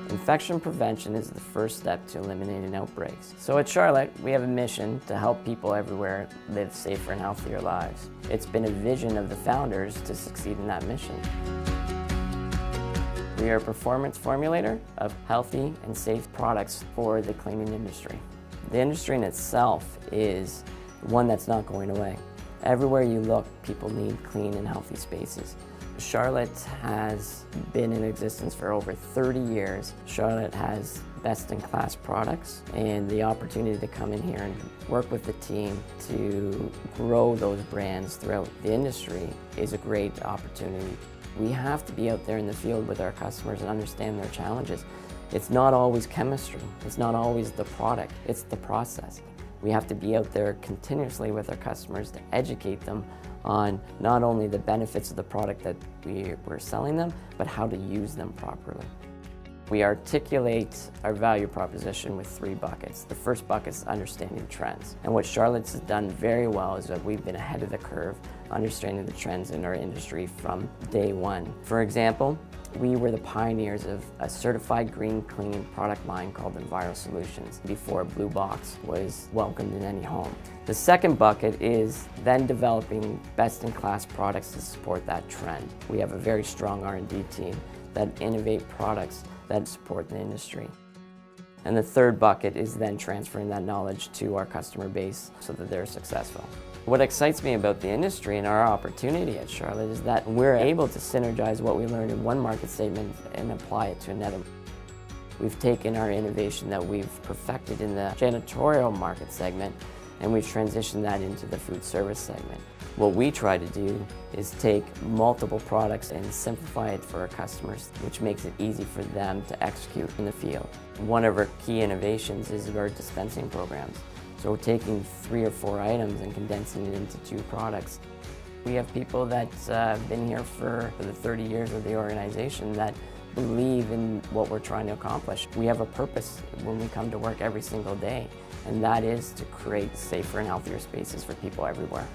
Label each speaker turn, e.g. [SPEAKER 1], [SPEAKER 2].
[SPEAKER 1] Infection prevention is the first step to eliminating outbreaks. So at Charlotte, we have a mission to help people everywhere live safer and healthier lives. It's been a vision of the founders to succeed in that mission. We are a performance formulator of healthy and safe products for the cleaning industry. The industry in itself is one that's not going away. Everywhere you look, people need clean and healthy spaces. Charlotte has been in existence for over 30 years. Charlotte has best-in-class products, and the opportunity to come in here and work with the team to grow those brands throughout the industry is a great opportunity. We have to be out there in the field with our customers and understand their challenges. It's not always chemistry, it's not always the product, it's the process. We have to be out there continuously with our customers to educate them on not only the benefits of the product that we're selling them, but how to use them properly. We articulate our value proposition with 3 buckets. The first bucket is understanding trends. And what Charlotte's has done very well is that we've been ahead of the curve, understanding the trends in our industry from day one. For example, we were the pioneers of a certified green cleaning product line called enviro-solutions before a blue box was welcomed in any home. The second bucket is then developing best-in-class products to support that trend. We have a very strong R&D team that innovate products that support the industry. And the third bucket is then transferring that knowledge to our customer base so that they're successful. What excites me about the industry and our opportunity at Charlotte is that we're able to synergize what we learned in one market segment and apply it to another. We've taken our innovation that we've perfected in the janitorial market segment and we've transitioned that into the food service segment. What we try to do is take multiple products and simplify it for our customers, which makes it easy for them to execute in the field. One of our key innovations is our dispensing programs. So we're taking 3 or 4 items and condensing it into 2 products. We have people that have been here for the 30 years of the organization that believe in what we're trying to accomplish. We have a purpose when we come to work every single day, and that is to create safer and healthier spaces for people everywhere.